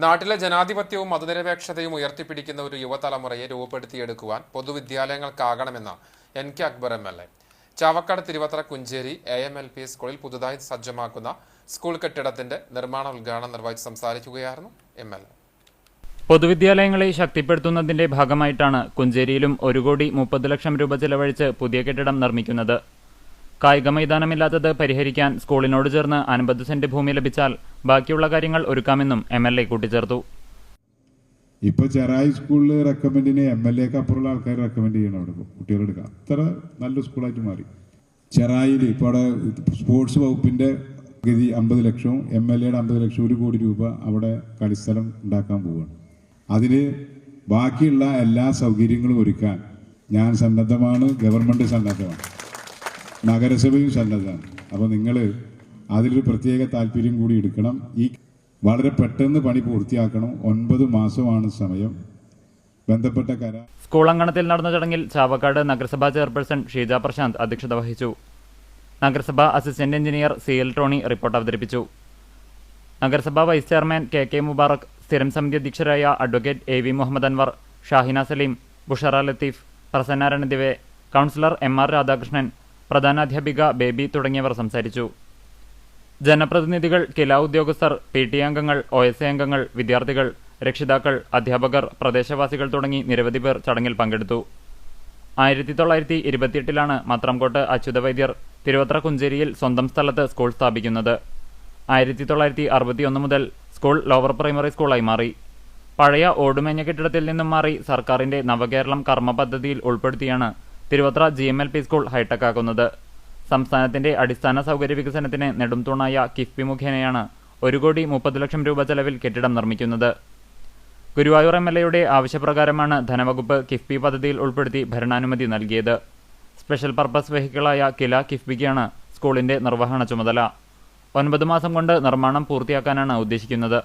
നാട്ടിലെ ജനാധിപത്യവും മതനിരപേക്ഷതയും ഉയർത്തിപ്പിടിക്കുന്ന ഒരു യുവതലമുറയെ രൂപപ്പെടുത്തിയെടുക്കുവാൻ പൊതുവിദ്യാലയങ്ങൾക്കാകണമെന്ന് NK Akbar MLA. Chavakkad Thiruvathra Kuncheri AMLP സ്കൂളിൽ പുതുതായി സജ്ജമാക്കുന്ന സ്കൂൾ കെട്ടിടത്തിന്റെ നിർമ്മാണ ഉദ്ഘാടനം നിർവഹിച്ച് സംസാരിക്കുകയായിരുന്നു MLA. പൊതുവിദ്യാലയങ്ങളെ ശക്തിപ്പെടുത്തുന്നതിന്റെ ഭാഗമായിട്ടാണ് കുഞ്ചേരിയിലും 1,30 ലക്ഷം രൂപ ചെലവഴിച്ച് പുതിയ കെട്ടിടം നിർമ്മിക്കുന്നത്. കായിക മൈതാനമില്ലാത്തത് പരിഹരിക്കാൻ സ്കൂളിനോട് ചേർന്ന് 50 സെന്റ് ഭൂമി ലഭിച്ചാൽ ബാക്കിയുള്ള കാര്യങ്ങൾ ഒരുക്കാമെന്നും MLA കൂട്ടിച്ചേർത്തു. ഇപ്പോൾ ചെറായി സ്കൂളിൽ റെക്കമെൻഡിന് MLAക്ക് അപ്പുറമുള്ള ആൾക്കാർ റെക്കമെൻഡ് ചെയ്യണം. അവിടെ കുട്ടികളെടുക്കാം. അത്ര നല്ല സ്കൂളായിട്ട് മാറി. ചെറായിൽ ഇപ്പോൾ അവിടെ സ്പോർട്സ് വകുപ്പിന്റെ ഗതി 50 ലക്ഷവും MLAയുടെ 50 ലക്ഷം 1 കോടി രൂപ അവിടെ കളിസ്ഥലം ഉണ്ടാക്കാൻ പോവുകയാണ്. അതിന് ബാക്കിയുള്ള എല്ലാ സൗകര്യങ്ങളും ഒരുക്കാൻ ഞാൻ സന്നദ്ധമാണ്, ഗവൺമെന്റ് സന്നദ്ധമാണ്, നഗരസഭയും സന്നദ്ധമാണ്. അപ്പോൾ നിങ്ങൾ അതിലൊരു പ്രത്യേക താല്പര്യം കൂടി എടുക്കണം. ഈ വളരെ പെട്ടെന്ന് പണി പൂർത്തിയാക്കണം. 9 മാസമാണ് സമയം. ബന്ധപ്പെട്ട സ്കൂൾ അങ്കണത്തിൽ നടന്ന ചടങ്ങിൽ ചാവക്കാട് നഗരസഭാ ചെയർപേഴ്സൺ ഷീജ പ്രശാന്ത് അധ്യക്ഷത വഹിച്ചു. നഗരസഭ assistant engineer CL Tony report അവതരിപ്പിച്ചു. നഗരസഭാ വൈസ് ചെയർമാൻ KK മുബാറക്, സ്ഥിരം സമിതി അധ്യക്ഷരായ advocate AV Muhammad Anwar, Shahina Saleem, Bushra Latheef, Prasanna Ranadive, councillor MR Radhakrishnan, പ്രധാനാധ്യാപിക ബേബി തുടങ്ങിയവർ സംസാരിച്ചു. ജനപ്രതിനിധികൾ, കില ഉദ്യോഗസ്ഥർ, PTA അംഗങ്ങൾ, OSA അംഗങ്ങൾ, വിദ്യാർത്ഥികൾ, രക്ഷിതാക്കൾ, അധ്യാപകർ, പ്രദേശവാസികൾ തുടങ്ങി നിരവധി പേർ ചടങ്ങിൽ പങ്കെടുത്തു. 1928 മത്രംകോട്ട് അച്യുത വൈദ്യർ തിരുവത്ര കുഞ്ചേരിയിൽ സ്വന്തം സ്ഥലത്ത് സ്കൂൾ സ്ഥാപിക്കുന്നത്. 1961 മുതൽ സ്കൂൾ ലോവർ പ്രൈമറി സ്കൂളായി മാറി. പഴയ ഓടുമേഞ്ഞ കെട്ടിടത്തിൽ നിന്നും മാറി സർക്കാരിന്റെ നവകേരളം കർമ്മ പദ്ധതിയിൽ ഉൾപ്പെടുത്തിയാണ് തിരുവത്ര GMLP സ്കൂൾ ഹൈടെക് ആക്കുന്നത്. സംസ്ഥാനത്തിന്റെ അടിസ്ഥാന സൗകര്യ വികസനത്തിന് നെടുംതൂണായ കിഫ്ബി മുഖേനയാണ് 1,30 ലക്ഷം രൂപ ചെലവിൽ കെട്ടിടം നിർമ്മിക്കുന്നത്. ഗുരുവായൂർ MLAയുടെ ആവശ്യപ്രകാരമാണ് ധനവകുപ്പ് കിഫ്ബി പദ്ധതിയിൽ ഉൾപ്പെടുത്തി ഭരണാനുമതി നൽകിയത്. സ്പെഷ്യൽ പർപ്പസ് വെഹിക്കിളായ കില കിഫ്ബിക്കാണ് സ്കൂളിന്റെ നിർവഹണ ചുമതല. 9 മാസം കൊണ്ട് നിർമ്മാണം പൂർത്തിയാക്കാനാണ് ഉദ്ദേശിക്കുന്നത്.